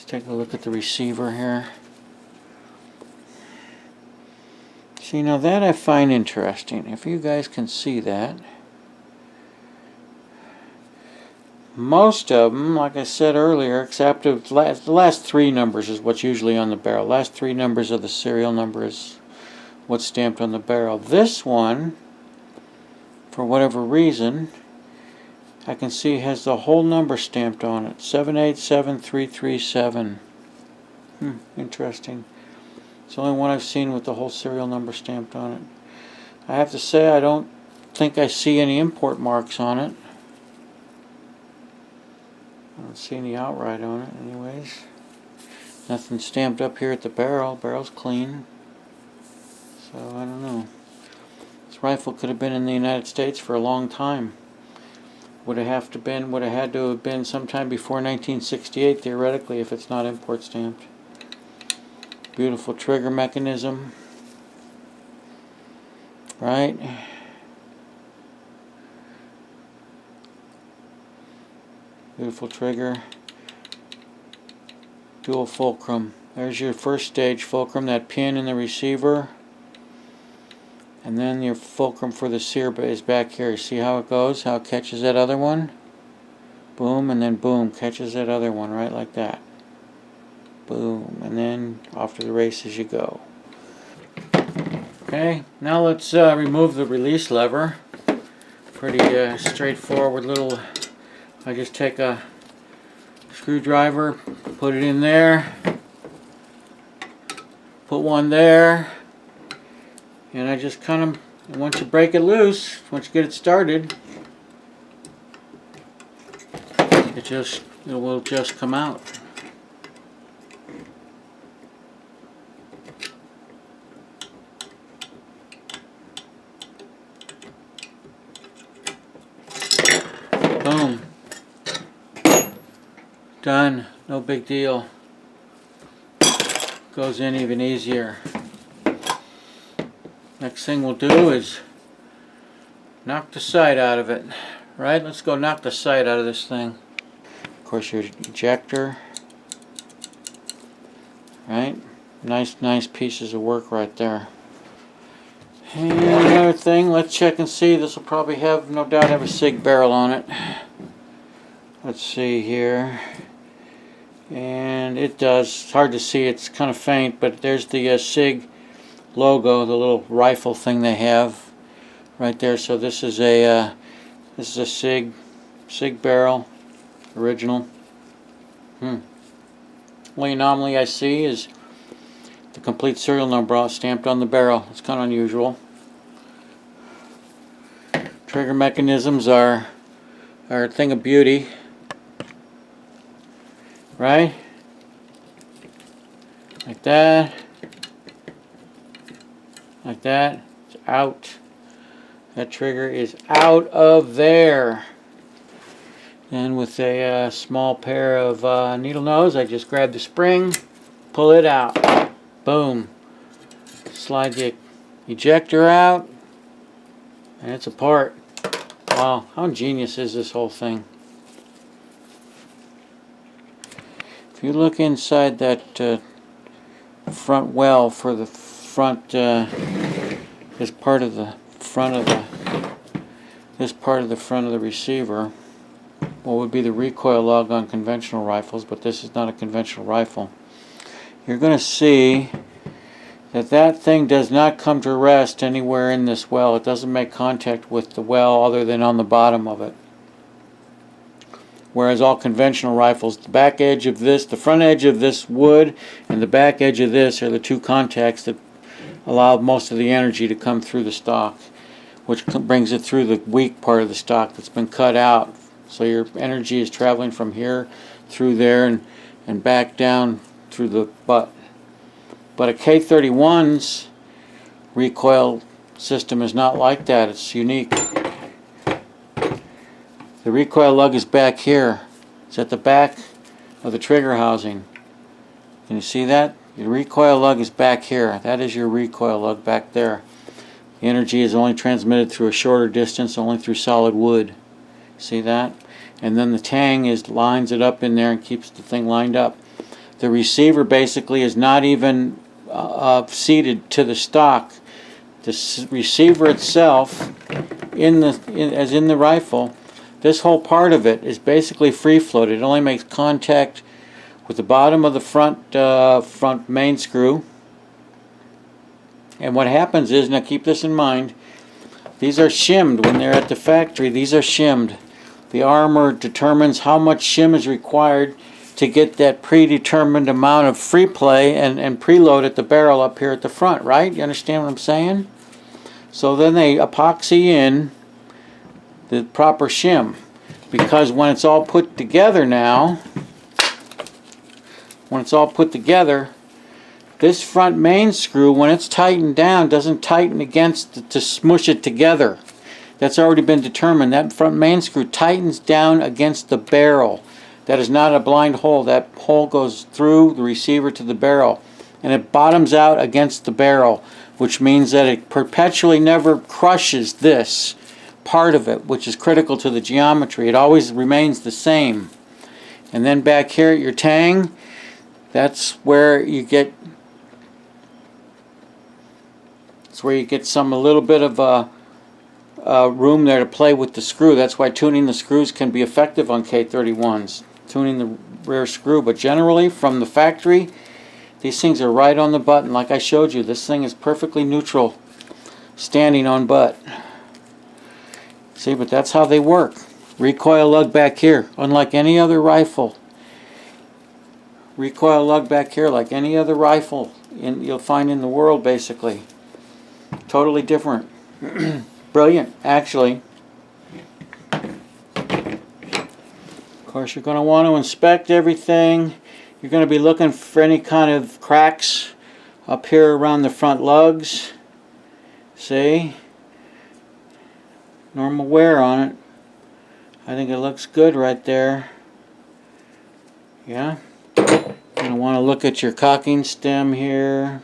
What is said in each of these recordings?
take a look at the receiver here. See, now that I find interesting. If you guys can see that. Most of them, like I said earlier, except the last three numbers is what's usually on the barrel. Last three numbers of the serial number is what's stamped on the barrel. This one, for whatever reason, I can see has the whole number stamped on it. 787337. Interesting. It's the only one I've seen with the whole serial number stamped on it. I have to say I don't think I see any import marks on it. I don't see any outright on it anyways. Nothing stamped up here at the barrel. Barrel's clean. So I don't know. This rifle could have been in the United States for a long time. Would have had to have been sometime before 1968 theoretically if it's not import stamped. Beautiful trigger mechanism. Right? Beautiful trigger. Dual fulcrum. There's your first stage fulcrum, that pin in the receiver. And then your fulcrum for the sear is back here. You see how it goes? How it catches that other one? Boom, and then boom, catches that other one, right like that. Boom, and then off to the races you go. Okay, now let's remove the release lever. Pretty straightforward little... I just take a screwdriver, put it in there, put one there, and I just kind of, once you break it loose, once you get it started, it will just come out. Boom. Done. No big deal. Goes in even easier. Next thing we'll do is knock the sight out of it. Right? Let's go knock the sight out of this thing. Of course, your ejector. Right? Nice pieces of work right there. And another thing, let's check and see. This will probably have, no doubt, have a SIG barrel on it. Let's see here. And it does. It's hard to see. It's kind of faint, but there's the SIG logo, the little rifle thing they have right there. So this is a SIG barrel, original. Only anomaly I see is the complete serial number stamped on the barrel. It's kind of unusual. Trigger mechanisms are a thing of beauty. Right? Like that. Like that. It's out. That trigger is out of there. And with a small pair of needle nose, I just grab the spring, pull it out. Boom. Slide the ejector out, and it's apart. Wow, how ingenious is this whole thing? If you look inside that front well for the front, this part of the front of the receiver, what would be the recoil lug on conventional rifles, but this is not a conventional rifle. You're going to see that thing does not come to rest anywhere in this well. It doesn't make contact with the well other than on the bottom of it. Whereas all conventional rifles, the back edge of this, the front edge of this wood and the back edge of this are the two contacts that allow most of the energy to come through the stock, which brings it through the weak part of the stock that's been cut out. So your energy is traveling from here through there and back down through the butt. But a K31's recoil system is not like that. It's unique. The recoil lug is back here. It's at the back of the trigger housing. Can you see that? Your recoil lug is back here. That is your recoil lug back there. The energy is only transmitted through a shorter distance, only through solid wood. See that? And then the tang lines it up in there and keeps the thing lined up. The receiver basically is not even seated to the stock. The receiver itself, as in the rifle, this whole part of it is basically free floated. It only makes contact with the bottom of the front main screw. And what happens is, now keep this in mind, these are shimmed when they're at the factory. These are shimmed. The armor determines how much shim is required to get that predetermined amount of free play and preload at the barrel up here at the front, right? You understand what I'm saying? So then they epoxy in the proper shim, because when it's all put together now, this front main screw, when it's tightened down, doesn't tighten against to smush it together. That's already been determined. That front main screw tightens down against the barrel. That is not a blind hole. That hole goes through the receiver to the barrel, and it bottoms out against the barrel, which means that it perpetually never crushes this part of it, which is critical to the geometry. It always remains the same. And then back here at your tang, that's where you get a little bit of room there to play with the screw. That's why tuning the screws can be effective on K31s, tuning the rear screw. But generally, from the factory, these things are right on the button. Like I showed you, this thing is perfectly neutral, standing on butt. See, but that's how they work. Recoil lug back here, unlike any other rifle. Recoil lug back here, like any other rifle you'll find in the world, basically. Totally different. Brilliant, actually. Of course, you're going to want to inspect everything. You're going to be looking for any kind of cracks up here around the front lugs. See? Normal wear on it. I think it looks good right there. Yeah? You're going to want to look at your cocking stem here.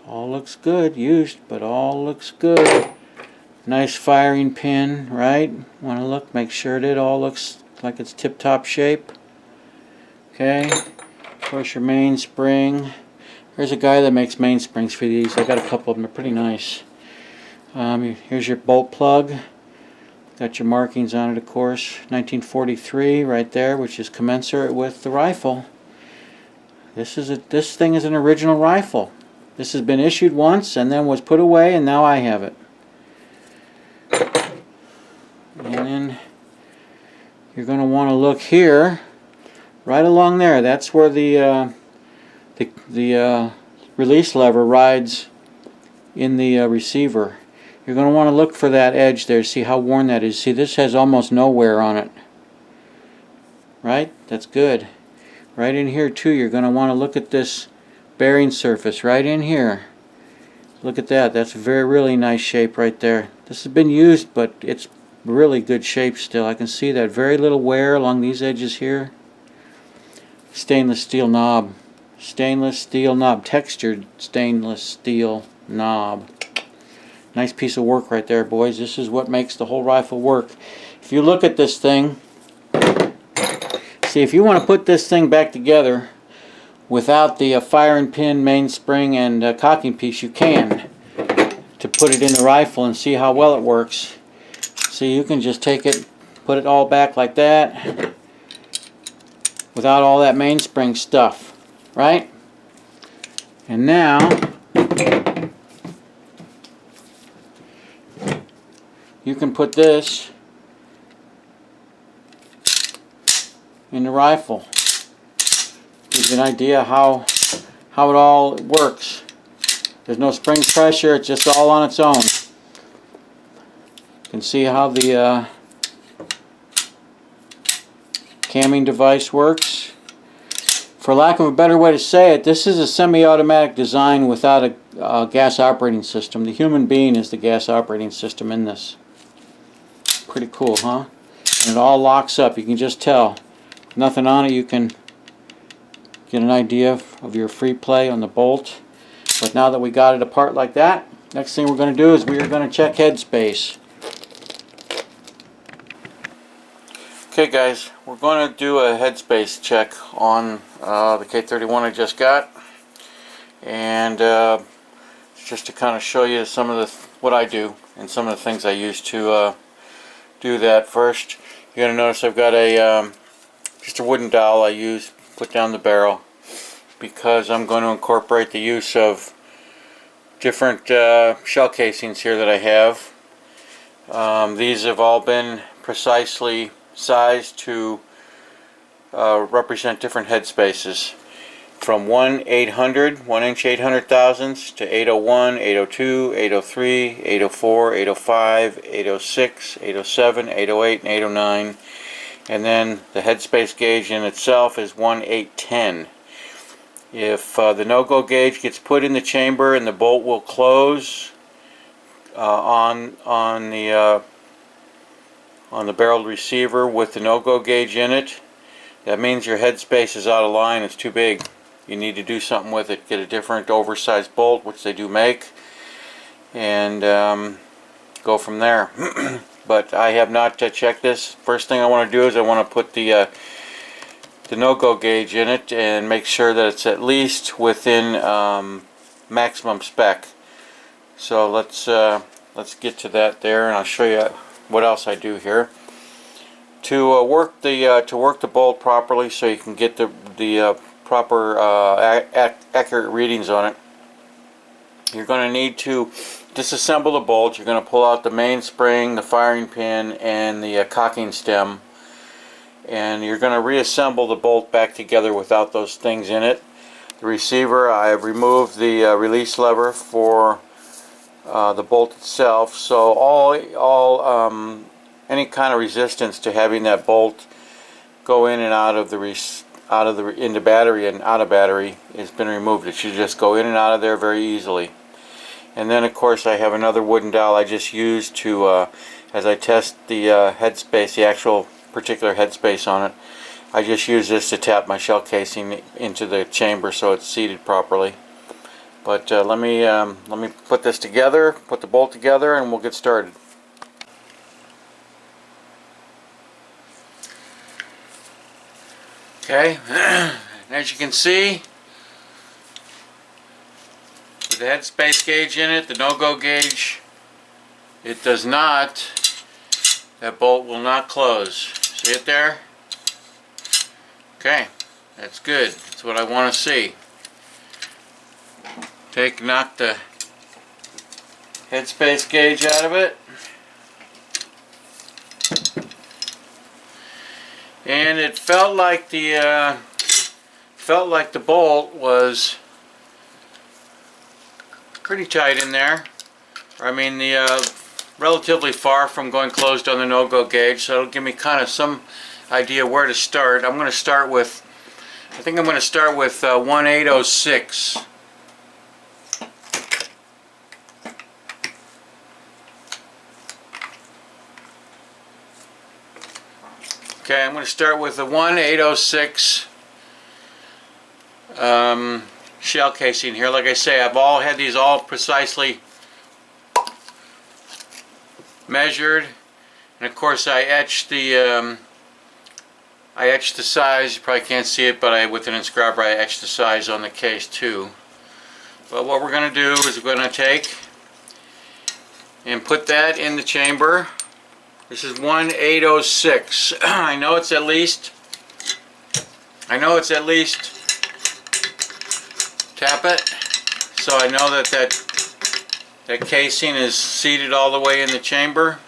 All looks good, used, but all looks good. Nice firing pin, right? Want to look, make sure that it all looks like it's tip-top shape. Okay, of course your mainspring. There's a guy that makes mainsprings for these. I got a couple of them, they're pretty nice. Here's your bolt plug. Got your markings on it, of course. 1943 right there, which is commensurate with the rifle. This thing is an original rifle. This has been issued once and then was put away, and now I have it. And then you're going to want to look here, right along there. That's where the release lever rides in the receiver. You're going to want to look for that edge there, see how worn that is. See, this has almost no wear on it. Right? That's good. Right in here too, you're going to want to look at this bearing surface right in here. Look at that. That's a really nice shape right there. This has been used, but it's really good shape still. I can see that. Very little wear along these edges here. Stainless steel knob. Stainless steel knob. Textured stainless steel knob. Nice piece of work right there, boys. This is what makes the whole rifle work. If you look at this thing, see, if you want to put this thing back together without the firing pin, mainspring, and cocking piece, you can, to put it in the rifle and see how well it works. See, you can just take it, put it all back like that without all that mainspring stuff, right? And now you can put this in the rifle. Gives you an idea how it all works. There's no spring pressure, it's just all on its own. You can see how the camming device works. For lack of a better way to say it, this is a semi-automatic design without a gas operating system. The human being is the gas operating system in this. Pretty cool, huh? And it all locks up. You can just tell. Nothing on it, you can get an idea of your free play on the bolt. But now that we got it apart like that, next thing we're going to do is we are going to check headspace. Okay guys, we're going to do a headspace check on the K31 I just got, and just to kind of show you some of the what I do and some of the things I use to do that. First, you're going to notice I've got a just a wooden dowel I use put down the barrel because I'm going to incorporate the use of different shell casings here that I have. These have all been precisely sized to represent different head spaces, from 1/800, 1" 800 thousandths to 801, 802, 803, 804, 805, 806, 807, 808, and 809. And then the headspace gauge in itself is 1/810. If the no-go gauge gets put in the chamber and the bolt will close on the barreled receiver with the no-go gauge in it, that means your headspace is out of line. It's too big. You need to do something with it. Get a different oversized bolt, which they do make, and go from there. But I have not checked this. First thing I want to do is I want to put the no-go gauge in it and make sure that it's at least within maximum spec. So let's get to that there, and I'll show you what else I do here to work the bolt properly, so you can get the proper accurate readings on it. You're going to need to disassemble the bolt. You're going to pull out the mainspring, the firing pin, and the cocking stem, and you're going to reassemble the bolt back together without those things in it. The receiver, I have removed the release lever for the bolt itself, so any kind of resistance to having that bolt go in and out of into battery and out of battery has been removed. It should just go in and out of there very easily. And then of course I have another wooden dowel I just used to as I test the headspace, the actual particular headspace on it. I just use this to tap my shell casing into the chamber so it's seated properly. But let me put this together, put the bolt together, and we'll get started. Okay, as you can see, with the headspace gauge in it, the no-go gauge, it does not, that bolt will not close. See it there? Okay, that's good. That's what I want to see. Knock the headspace gauge out of it, and it felt like the bolt was pretty tight in there. I mean, relatively far from going closed on the no-go gauge, so it'll give me kind of some idea where to start. I'm going to start with, I think I'm going to start with 1/806. Okay, I'm going to start with the 1/806 shell casing here. Like I say, I've had these all precisely measured, and of course I etched the size. You probably can't see it, but with an inscriber I etched the size on the case too. But what we're going to do is we're going to take and put that in the chamber. This is 1/806. I know it's at least, tap it, so I know that casing is seated all the way in the chamber.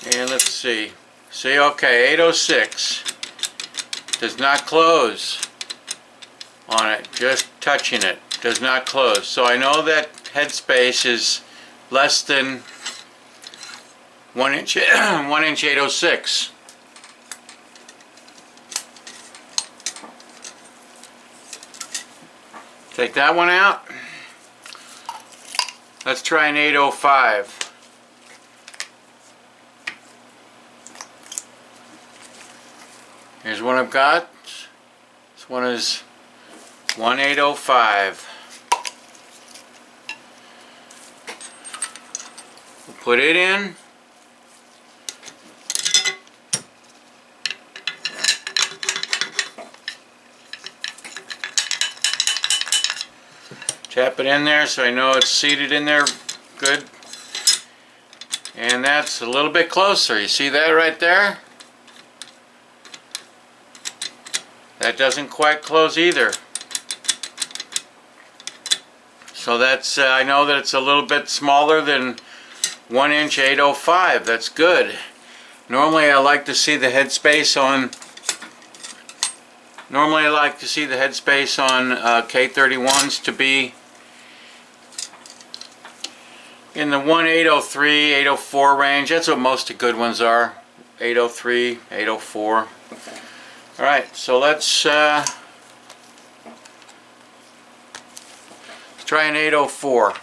And let's see, okay, 806 does not close on it, just touching it, does not close. So I know that headspace is less than 1" 806. Take that one out. Let's try an 805. Here's one I've got. This one is 1/805. We'll put it in. Tap it in there so I know it's seated in there good. And that's a little bit closer. You see that right there? That doesn't quite close either. So that's, I know that it's a little bit smaller than 1" 805. That's good. Normally I like to see the headspace on K31s to be in the 1/803, 804 range. That's what most of the good ones are. 803, 804. Alright, so let's try an 804.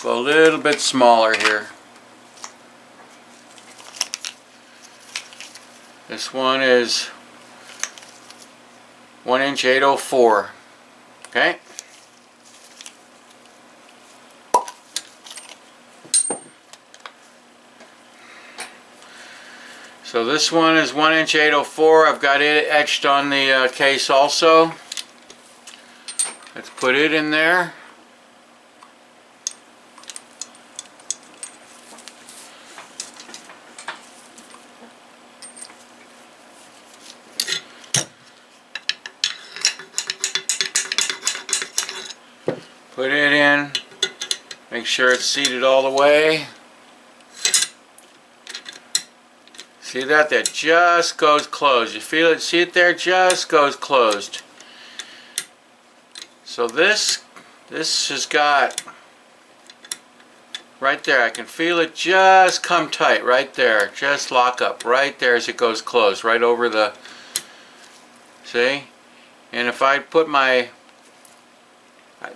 Go a little bit smaller here. This one is 1" 804. Okay? So this one is 1" 804. I've got it etched on the case also. Let's put it in there. Put it in. Make sure it's seated all the way. See that? That just goes closed. You feel it? See it there? Just goes closed. So this has got right there. I can feel it just come tight right there. Just lock up right there as it goes closed. Right over the, see? And if I put my,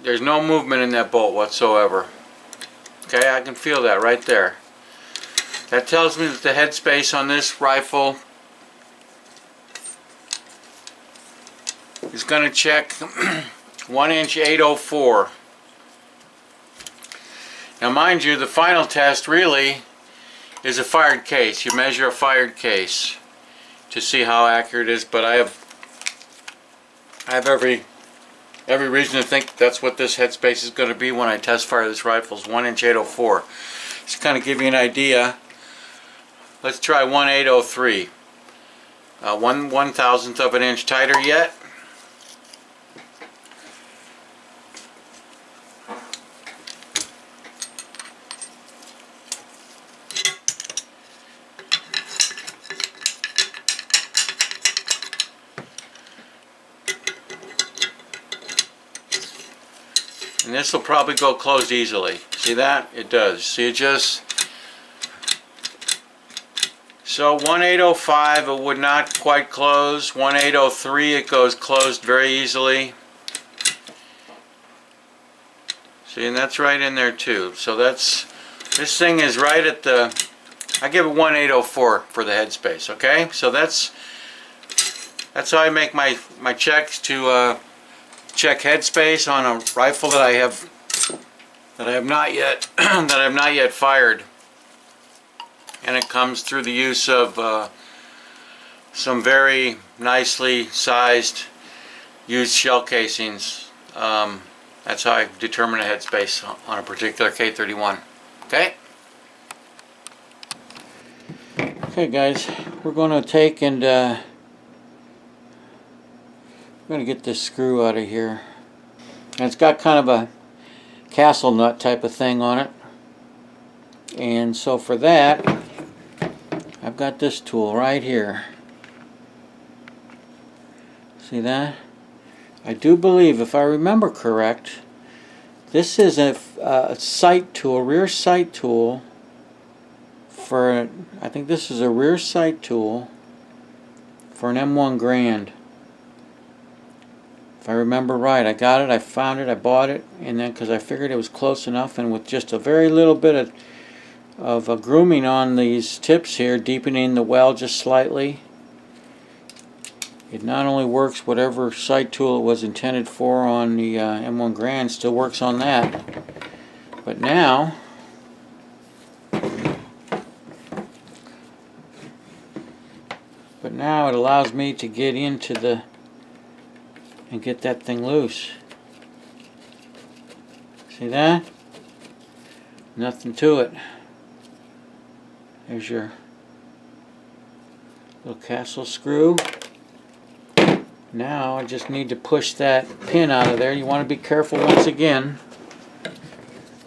there's no movement in that bolt whatsoever. Okay, I can feel that right there. That tells me that the headspace on this rifle is going to check 1" 804. Now mind you, the final test really is a fired case. You measure a fired case to see how accurate it is, but I have every reason to think that's what this headspace is going to be when I test fire this rifle. Is 1" 804. Just kind of give you an idea. Let's try 1" 803. 1/1000th of an inch tighter yet. And this will probably go closed easily. See that? It does. See it just... So 1" 805 it would not quite close. 1" 803 it goes closed very easily. See, and that's right in there too. So that's, this thing is right at the, I give it 1" 804 for the headspace. Okay, so that's how I make my checks to check headspace on a rifle that I have not yet that I have not yet fired. And it comes through the use of some very nicely sized used shell casings. That's how I determine a headspace on a particular K31. Okay? Okay guys, we're going to take and we're going to get this screw out of here. And it's got kind of a castle nut type of thing on it. And so for that, I've got this tool right here. See that? I do believe, if I remember correct, this is a sight tool, rear sight tool for, I think this is a rear sight tool for an M1 Grand. If I remember right, I got it, I found it, I bought it, and then because I figured it was close enough, and with just a very little bit of grooming on these tips here, deepening the well just slightly, it not only works whatever sight tool it was intended for on the M1 Grand, still works on that, but now it allows me to get into the and get that thing loose. See that? Nothing to it. There's your little castle screw. Now I just need to push that pin out of there. You want to be careful once again.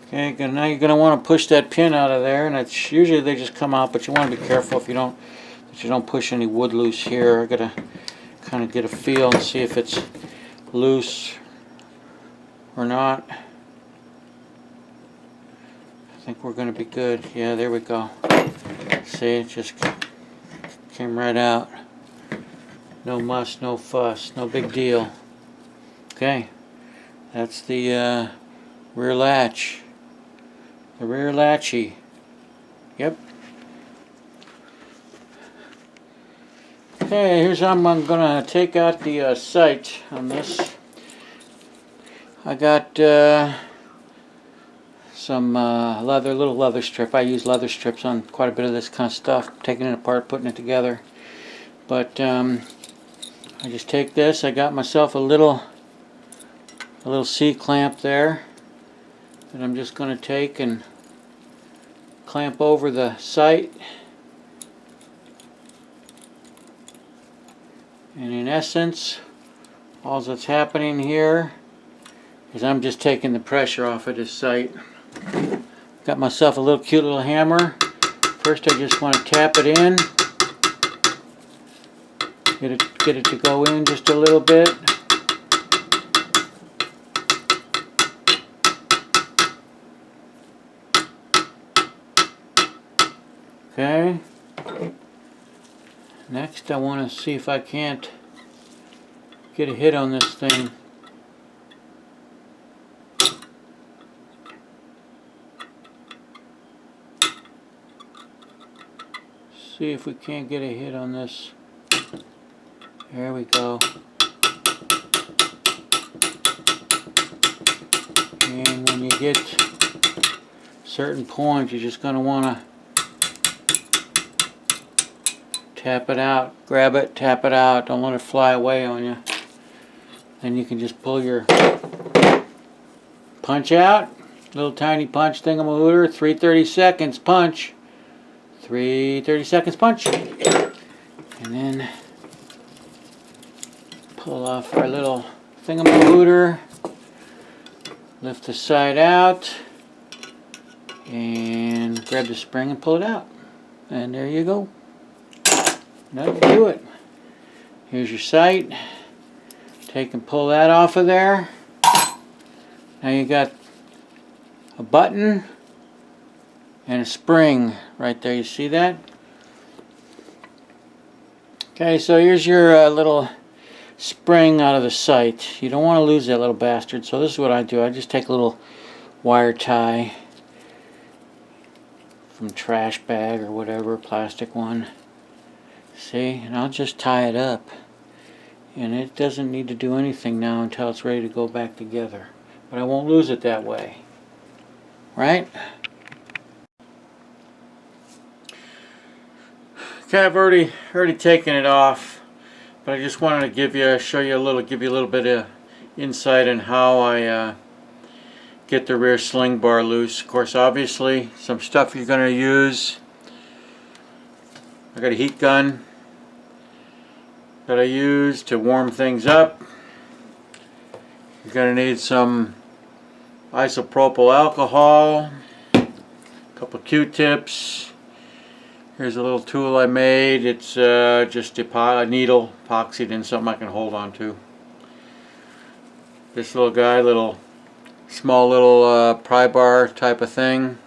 Okay, now you're going to want to push that pin out of there, and it's usually they just come out, but you want to be careful if you don't push any wood loose here. I gotta kind of get a feel and see if it's loose or not. I think we're going to be good. Yeah, there we go. See, it just came right out. No muss, no fuss, no big deal. Okay, that's the rear latch. The rear latchy. Yep. Okay, here's how I'm gonna take out the sight on this. I got some little leather strip. I use leather strips on quite a bit of this kind of stuff, taking it apart, putting it together. But I just take this. I got myself a little C-clamp there that I'm just going to take and clamp over the sight. And in essence, all that's happening here is I'm just taking the pressure off of this sight. Got myself a little cute little hammer. First I just want to tap it in. Get it to go in just a little bit. Okay. Next I want to see if I can't get a hit on this thing. See if we can't get a hit on this. There we go. And when you get certain points, you're just going to want to tap it out. Grab it, tap it out. Don't let it fly away on you. Then you can just pull your punch out. Little tiny punch thingamahooter. 3/32 punch. 3/32 punch. And then pull off our little thingamahooter, lift the side out, and grab the spring and pull it out. And there you go. That'll do it. Here's your sight. Take and pull that off of there. Now you got a button and a spring right there. You see that? Okay, so here's your little spring out of the sight. You don't want to lose that little bastard, so this is what I do. I just take a little wire tie from trash bag or whatever, plastic one. See, and I'll just tie it up, and it doesn't need to do anything now until it's ready to go back together, but I won't lose it that way, right? Okay, I've already taken it off, but I just wanted to give you a little bit of insight on how I get the rear sling bar loose. Of course, obviously, some stuff you're going to use. I got a heat gun that I use to warm things up. You're going to need some isopropyl alcohol, a couple Q-tips. Here's a little tool I made. It's just a needle epoxied in something I can hold on to. This little guy, small little pry bar type of thing.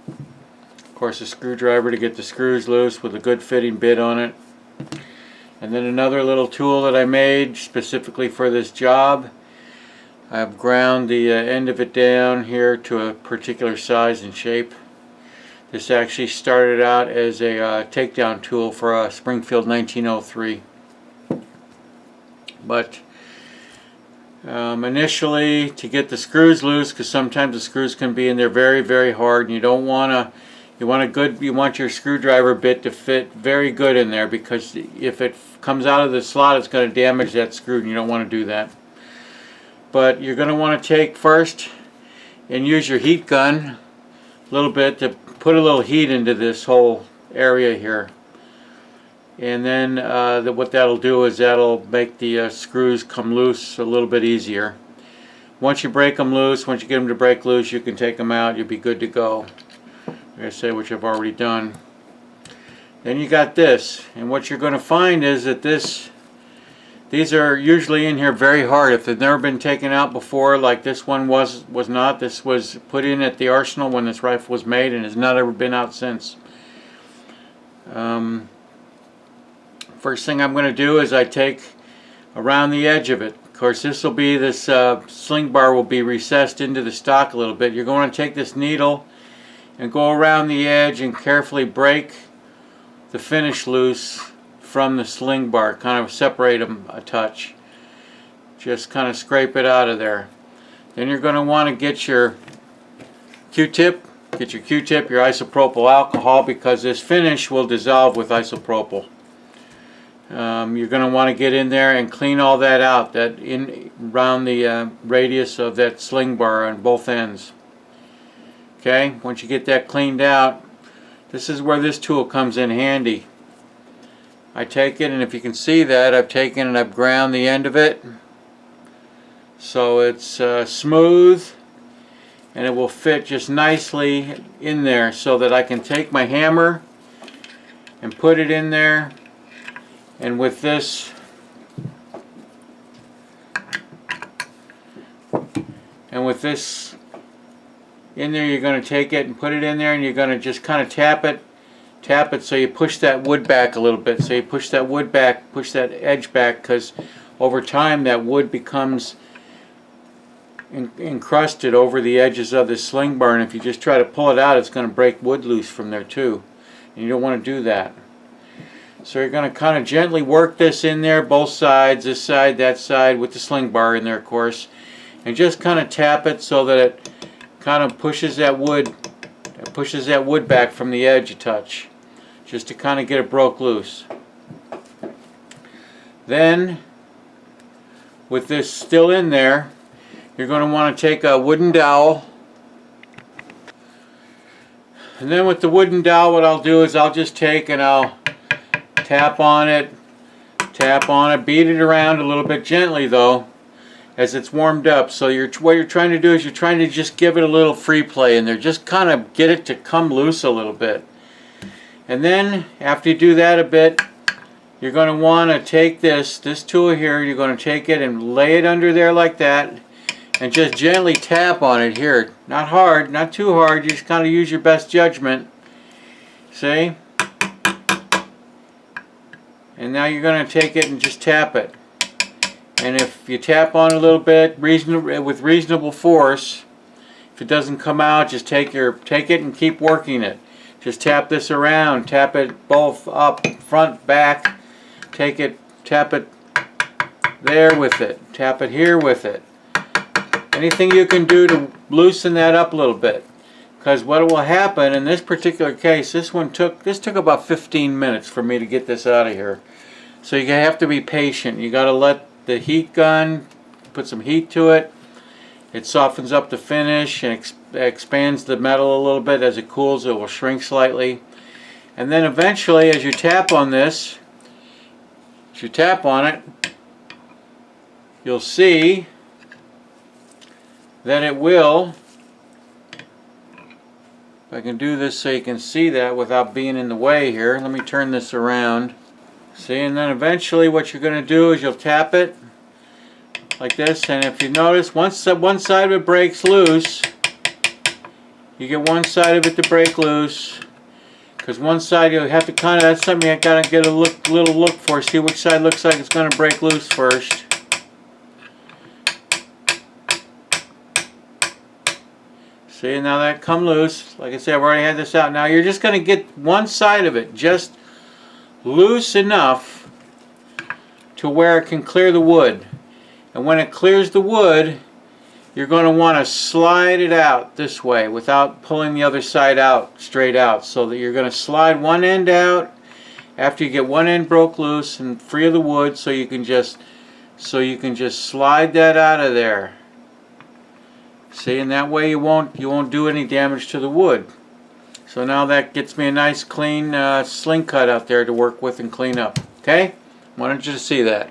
Of course, a screwdriver to get the screws loose with a good fitting bit on it. And then another little tool that I made specifically for this job. I've ground the end of it down here to a particular size and shape. This actually started out as a takedown tool for a Springfield 1903. But initially, to get the screws loose, because sometimes the screws can be in there very, very hard, and you don't want to. You want your screwdriver bit to fit very good in there, because if it comes out of the slot, it's going to damage that screw, and you don't want to do that. But you're going to want to take first and use your heat gun a little bit to put a little heat into this whole area here. And then what that'll do is that'll make the screws come loose a little bit easier. Once you break them loose, once you get them to break loose, you can take them out. You'll be good to go. Like I say, which I've already done. Then you got this, and what you're going to find is that these are usually in here very hard. If they've never been taken out before, like this one was not. This was put in at the arsenal when this rifle was made and has not ever been out since. First thing I'm going to do is I take around the edge of it. Of course, this sling bar will be recessed into the stock a little bit. You're going to take this needle and go around the edge and carefully break the finish loose from the sling bar. Kind of separate them a touch. Just kind of scrape it out of there. Then you're going to want to get your Q-tip. Get your Q-tip, your isopropyl alcohol, because this finish will dissolve with isopropyl. You're going to want to get in there and clean all that out, around the radius of that sling bar on both ends. Okay, once you get that cleaned out, this is where this tool comes in handy. I take it, and if you can see that, I've taken and I've ground the end of it so it's smooth, and it will fit just nicely in there, so that I can take my hammer and put it in there. And with this, in there, you're going to take it and put it in there, and you're going to just kind of tap it so you push that wood back a little bit. So you push that wood back, push that edge back, because over time that wood becomes encrusted over the edges of the sling bar, and if you just try to pull it out, it's going to break wood loose from there too, and you don't want to do that. So you're going to kind of gently work this in there, both sides, this side, that side, with the sling bar in there, of course, and just kind of tap it so that it kind of pushes that wood back from the edge a touch, just to kind of get it broke loose. Then, with this still in there, you're going to want to take a wooden dowel. And then with the wooden dowel, what I'll do is I'll just take and I'll tap on it, beat it around a little bit gently though, as it's warmed up. So what you're trying to do is you're trying to just give it a little free play in there, just kind of get it to come loose a little bit. And then after you do that a bit, you're going to want to take this tool here, you're going to take it and lay it under there like that, and just gently tap on it here. Not hard, not too hard, you just kind of use your best judgment. See? And now you're going to take it and just tap it. And if you tap on it a little bit with reasonable force, if it doesn't come out, just take it and keep working it. Just tap this around, tap it both up, front, back, tap it there with it, tap it here with it. Anything you can do to loosen that up a little bit. Because what will happen in this particular case, this took about 15 minutes for me to get this out of here. So you have to be patient. You got to let the heat gun, put some heat to it. It softens up the finish and expands the metal a little bit. As it cools, it will shrink slightly. And then eventually, as you tap on this, you'll see that it will. If I can do this so you can see that without being in the way here. Let me turn this around. See, and then eventually what you're going to do is you'll tap it like this, and if you notice, once one side of it breaks loose, you get one side of it to break loose, because one side you'll have to kind of, that's something you got to get a little look for, see which side looks like it's going to break loose first. See, now that come loose. Like I said, I've already had this out. Now you're just going to get one side of it just loose enough to where it can clear the wood. And when it clears the wood, you're going to want to slide it out this way without pulling the other side out, straight out. So that you're going to slide one end out after you get one end broke loose and free of the wood, so you can just slide that out of there. See, and that way you won't do any damage to the wood. So now that gets me a nice clean sling cut out there to work with and clean up. Okay? Wanted you to see that.